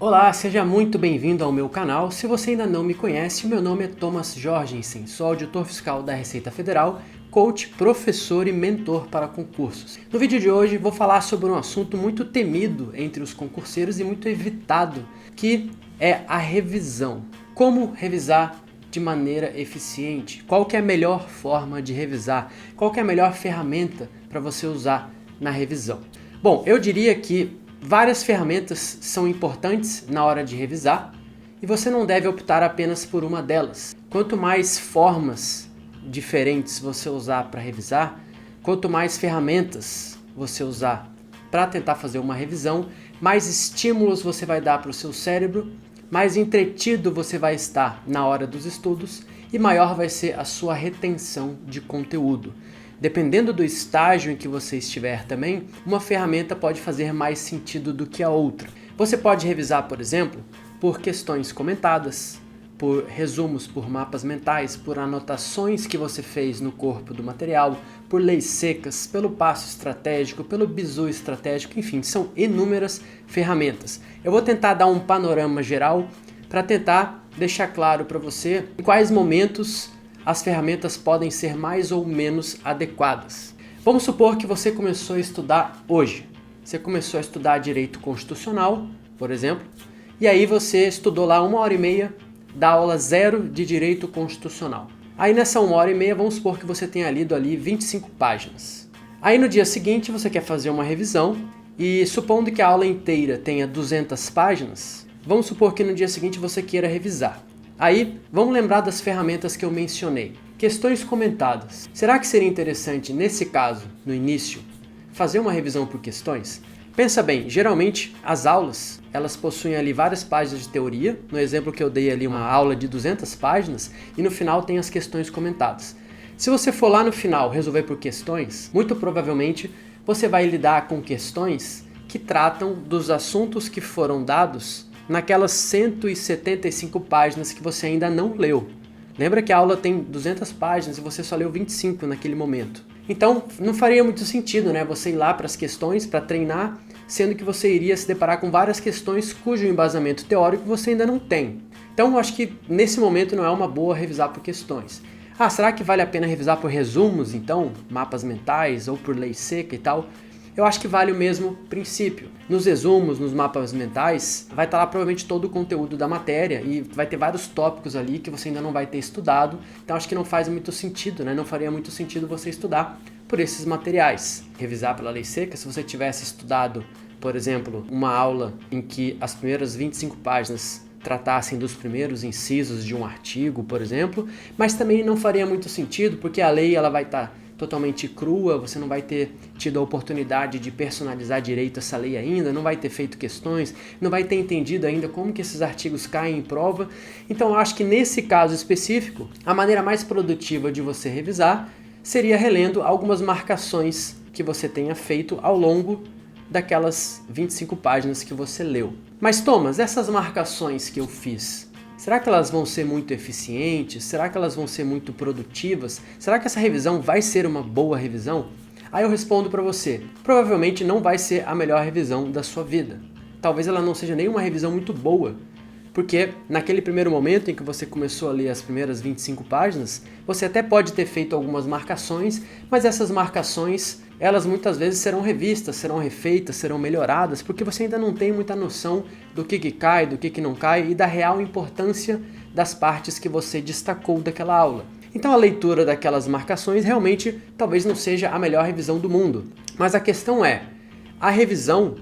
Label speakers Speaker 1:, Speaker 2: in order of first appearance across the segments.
Speaker 1: Olá, seja muito bem-vindo ao meu canal. Se você ainda não me conhece, meu nome é Thomas Jorgensen, sou auditor fiscal da Receita Federal, coach, professor e mentor para concursos. No vídeo de hoje vou falar sobre um assunto muito temido entre os concurseiros e muito evitado, que é a revisão. Como revisar de maneira eficiente? Qual que é a melhor forma de revisar? Qual que é a melhor ferramenta para você usar na revisão? Bom, eu diria que várias ferramentas são importantes na hora de revisar e você não deve optar apenas por uma delas. Quanto mais formas diferentes você usar para revisar, quanto mais ferramentas você usar para tentar fazer uma revisão, mais estímulos você vai dar para o seu cérebro, mais entretido você vai estar na hora dos estudos e maior vai ser a sua retenção de conteúdo. Dependendo do estágio em que você estiver também, uma ferramenta pode fazer mais sentido do que a outra. Você pode revisar, por exemplo, por questões comentadas, por resumos, por mapas mentais, por anotações que você fez no corpo do material, por leis secas, pelo passo estratégico, pelo bizu estratégico, enfim, são inúmeras ferramentas. Eu vou tentar dar um panorama geral para tentar deixar claro para você em quais momentos as ferramentas podem ser mais ou menos adequadas. Vamos supor que você começou a estudar hoje. Você começou a estudar direito constitucional, por exemplo, e aí você estudou lá 1h30 da aula 0 de direito constitucional. Aí nessa 1h30, vamos supor que você tenha lido ali 25 páginas. Aí no dia seguinte você quer fazer uma revisão e supondo que a aula inteira tenha 200 páginas, vamos supor que no dia seguinte você queira revisar. Aí, vamos lembrar das ferramentas que eu mencionei. Questões comentadas. Será que seria interessante, nesse caso, no início, fazer uma revisão por questões? Pensa bem, geralmente as aulas, elas possuem ali várias páginas de teoria. No exemplo que eu dei ali, uma aula de 200 páginas, e no final tem as questões comentadas. Se você for lá no final resolver por questões, muito provavelmente você vai lidar com questões que tratam dos assuntos que foram dados naquelas 175 páginas que você ainda não leu. Lembra que a aula tem 200 páginas e você só leu 25 naquele momento. Então, não faria muito sentido, né, você ir lá para as questões, para treinar, sendo que você iria se deparar com várias questões cujo embasamento teórico você ainda não tem. Então, eu acho que nesse momento não é uma boa revisar por questões. Será que vale a pena revisar por resumos, então? Mapas mentais ou por lei seca e tal? Eu acho que vale o mesmo princípio. Nos resumos, nos mapas mentais, vai estar lá provavelmente todo o conteúdo da matéria e vai ter vários tópicos ali que você ainda não vai ter estudado. Então acho que não faz muito sentido, né? Não faria muito sentido você estudar por esses materiais. Revisar pela lei seca, se você tivesse estudado, por exemplo, uma aula em que as primeiras 25 páginas tratassem dos primeiros incisos de um artigo, por exemplo, mas também não faria muito sentido porque a lei ela vai estar totalmente crua, você não vai ter tido a oportunidade de personalizar direito essa lei ainda, não vai ter feito questões, não vai ter entendido ainda como que esses artigos caem em prova. Então eu acho que nesse caso específico, a maneira mais produtiva de você revisar seria relendo algumas marcações que você tenha feito ao longo daquelas 25 páginas que você leu. Mas Thomas, essas marcações que eu fiz, será que elas vão ser muito eficientes? Será que elas vão ser muito produtivas? Será que essa revisão vai ser uma boa revisão? Aí eu respondo para você, provavelmente não vai ser a melhor revisão da sua vida. Talvez ela não seja nem uma revisão muito boa, porque naquele primeiro momento em que você começou a ler as primeiras 25 páginas, você até pode ter feito algumas marcações, mas essas marcações, elas muitas vezes serão revistas, serão refeitas, serão melhoradas, porque você ainda não tem muita noção do que cai, do que não cai e da real importância das partes que você destacou daquela aula. Então a leitura daquelas marcações realmente talvez não seja a melhor revisão do mundo. Mas a questão é, a revisão,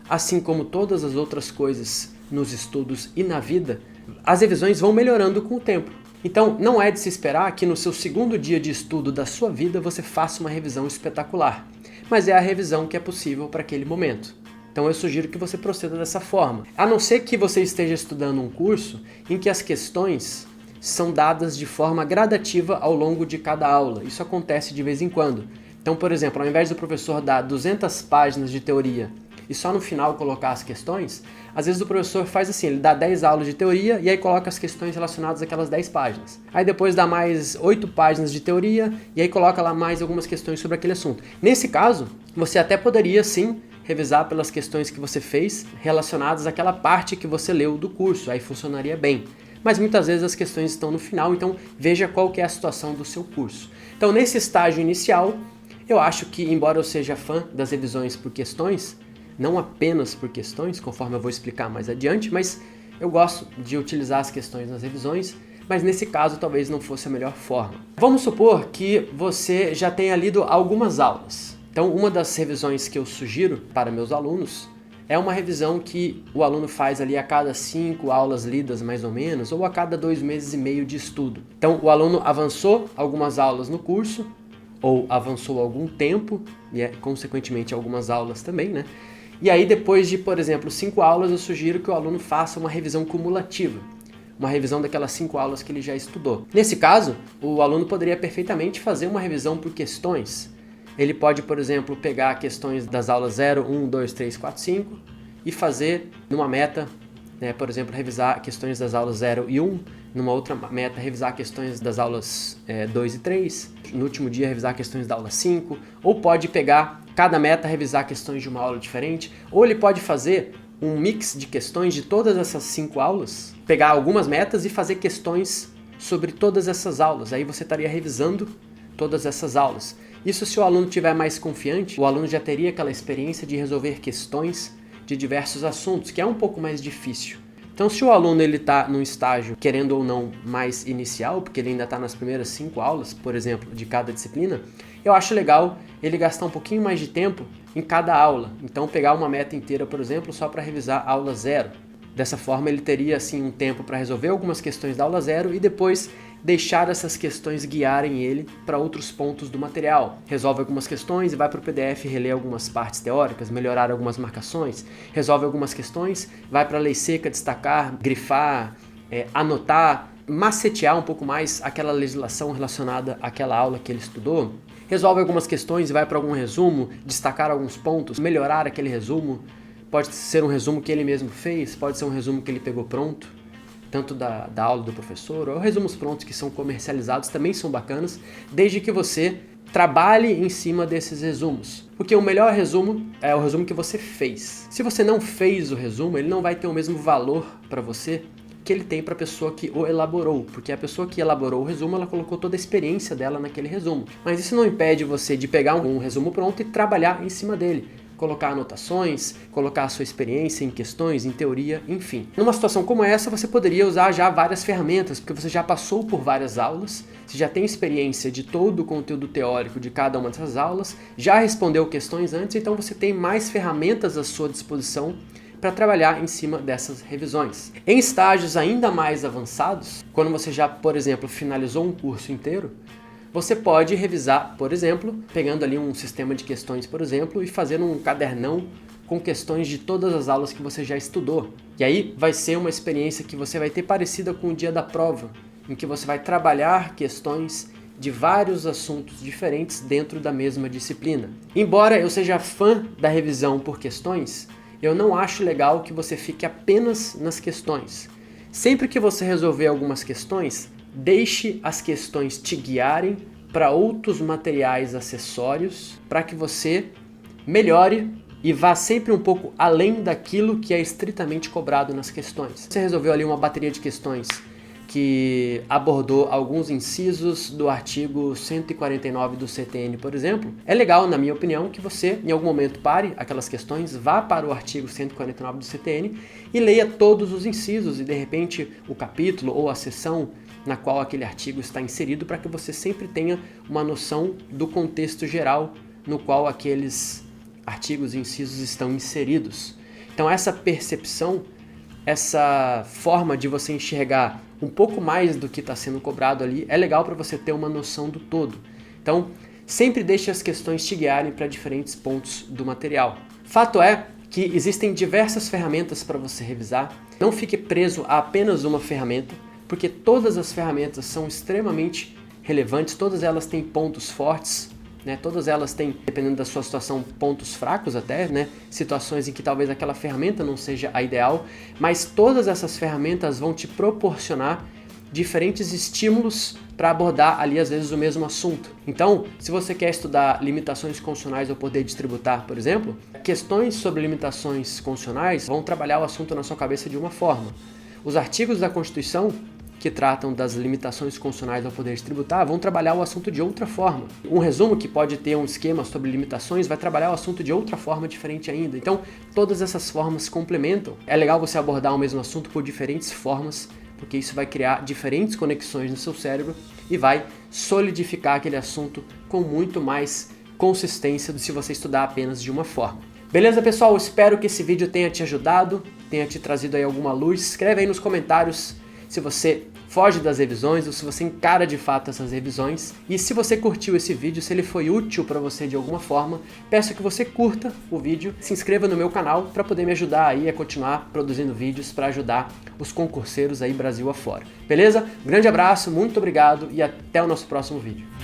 Speaker 1: assim como todas as outras coisas nos estudos e na vida, as revisões vão melhorando com o tempo. Então, não é de se esperar que no seu segundo dia de estudo da sua vida você faça uma revisão espetacular, mas é a revisão que é possível para aquele momento. Então eu sugiro que você proceda dessa forma. A não ser que você esteja estudando um curso em que as questões são dadas de forma gradativa ao longo de cada aula. Isso acontece de vez em quando. Então, por exemplo, ao invés do professor dar 200 páginas de teoria e só no final colocar as questões, às vezes o professor faz assim, ele dá 10 aulas de teoria e aí coloca as questões relacionadas àquelas 10 páginas. Aí depois dá mais 8 páginas de teoria e aí coloca lá mais algumas questões sobre aquele assunto. Nesse caso, você até poderia sim revisar pelas questões que você fez relacionadas àquela parte que você leu do curso, aí funcionaria bem. Mas muitas vezes as questões estão no final, então veja qual que é a situação do seu curso. Então nesse estágio inicial, eu acho que, embora eu seja fã das revisões por questões, não apenas por questões, conforme eu vou explicar mais adiante, mas eu gosto de utilizar as questões nas revisões, mas nesse caso talvez não fosse a melhor forma. Vamos supor que você já tenha lido algumas aulas. Então uma das revisões que eu sugiro para meus alunos é uma revisão que o aluno faz ali a cada 5 aulas lidas mais ou menos, ou a cada 2 meses e meio de estudo. Então o aluno avançou algumas aulas no curso, ou avançou algum tempo, e consequentemente algumas aulas também, né? E aí depois de, por exemplo, 5 aulas, eu sugiro que o aluno faça uma revisão cumulativa, uma revisão daquelas 5 aulas que ele já estudou. Nesse caso, o aluno poderia perfeitamente fazer uma revisão por questões. Ele pode, por exemplo, pegar questões das aulas 0, 1, 2, 3, 4, 5 e fazer numa meta, né, por exemplo, revisar questões das aulas 0 e 1, numa outra meta revisar questões das aulas 2 e 3, no último dia revisar questões da aula 5, ou pode pegar cada meta revisar questões de uma aula diferente, ou ele pode fazer um mix de questões de todas essas 5 aulas, pegar algumas metas e fazer questões sobre todas essas aulas, aí você estaria revisando todas essas aulas. Isso, se o aluno estiver mais confiante, o aluno já teria aquela experiência de resolver questões de diversos assuntos, que é um pouco mais difícil. Então, se o aluno está num estágio, querendo ou não, mais inicial, porque ele ainda está nas primeiras 5 aulas, por exemplo, de cada disciplina, eu acho legal ele gastar um pouquinho mais de tempo em cada aula. Então, pegar uma meta inteira, por exemplo, só para revisar a aula 0. Dessa forma, ele teria assim um tempo para resolver algumas questões da aula 0 e depois deixar essas questões guiarem ele para outros pontos do material. Resolve algumas questões e vai para o PDF reler algumas partes teóricas, melhorar algumas marcações. Resolve algumas questões, vai para a lei seca, destacar, grifar, anotar, macetear um pouco mais aquela legislação relacionada àquela aula que ele estudou. Resolve algumas questões e vai para algum resumo, destacar alguns pontos, melhorar aquele resumo. Pode ser um resumo que ele mesmo fez, pode ser um resumo que ele pegou pronto, tanto da aula do professor, ou resumos prontos que são comercializados também são bacanas, desde que você trabalhe em cima desses resumos. Porque o melhor resumo é o resumo que você fez. Se você não fez o resumo, ele não vai ter o mesmo valor para você que ele tem para a pessoa que o elaborou, porque a pessoa que elaborou o resumo, ela colocou toda a experiência dela naquele resumo. Mas isso não impede você de pegar um resumo pronto e trabalhar em cima dele. Colocar anotações, colocar a sua experiência em questões, em teoria, enfim. Numa situação como essa, você poderia usar já várias ferramentas, porque você já passou por várias aulas, você já tem experiência de todo o conteúdo teórico de cada uma dessas aulas, já respondeu questões antes, então você tem mais ferramentas à sua disposição para trabalhar em cima dessas revisões. Em estágios ainda mais avançados, quando você já, por exemplo, finalizou um curso inteiro, você pode revisar, por exemplo, pegando ali um sistema de questões, por exemplo, e fazendo um cadernão com questões de todas as aulas que você já estudou. E aí vai ser uma experiência que você vai ter parecida com o dia da prova, em que você vai trabalhar questões de vários assuntos diferentes dentro da mesma disciplina. Embora eu seja fã da revisão por questões, eu não acho legal que você fique apenas nas questões. Sempre que você resolver algumas questões, deixe as questões te guiarem para outros materiais acessórios para que você melhore e vá sempre um pouco além daquilo que é estritamente cobrado nas questões. Você resolveu ali uma bateria de questões que abordou alguns incisos do artigo 149 do CTN, por exemplo. É legal, na minha opinião, que você, em algum momento, pare aquelas questões, vá para o artigo 149 do CTN e leia todos os incisos e, de repente, o capítulo ou a seção na qual aquele artigo está inserido, para que você sempre tenha uma noção do contexto geral no qual aqueles artigos e incisos estão inseridos. Então essa percepção, essa forma de você enxergar um pouco mais do que está sendo cobrado ali, é legal para você ter uma noção do todo. Então sempre deixe as questões te guiarem para diferentes pontos do material. Fato é que existem diversas ferramentas para você revisar, não fique preso a apenas uma ferramenta, porque todas as ferramentas são extremamente relevantes, todas elas têm pontos fortes, né? Todas elas têm, dependendo da sua situação, pontos fracos até, né? Situações em que talvez aquela ferramenta não seja a ideal, mas todas essas ferramentas vão te proporcionar diferentes estímulos para abordar ali às vezes o mesmo assunto. Então, se você quer estudar limitações constitucionais ao poder distributar, por exemplo, questões sobre limitações constitucionais vão trabalhar o assunto na sua cabeça de uma forma. Os artigos da Constituição que tratam das limitações constitucionais ao poder distributar vão trabalhar o assunto de outra forma. Um resumo que pode ter um esquema sobre limitações vai trabalhar o assunto de outra forma diferente ainda. Então, todas essas formas complementam. É legal você abordar o mesmo assunto por diferentes formas, porque isso vai criar diferentes conexões no seu cérebro e vai solidificar aquele assunto com muito mais consistência do que se você estudar apenas de uma forma. Beleza, pessoal? Espero que esse vídeo tenha te ajudado, tenha te trazido aí alguma luz. Escreve aí nos comentários se você foge das revisões ou se você encara de fato essas revisões. E se você curtiu esse vídeo, se ele foi útil para você de alguma forma, peço que você curta o vídeo, se inscreva no meu canal para poder me ajudar aí a continuar produzindo vídeos para ajudar os concurseiros aí Brasil afora. Beleza? Um grande abraço, muito obrigado e até o nosso próximo vídeo.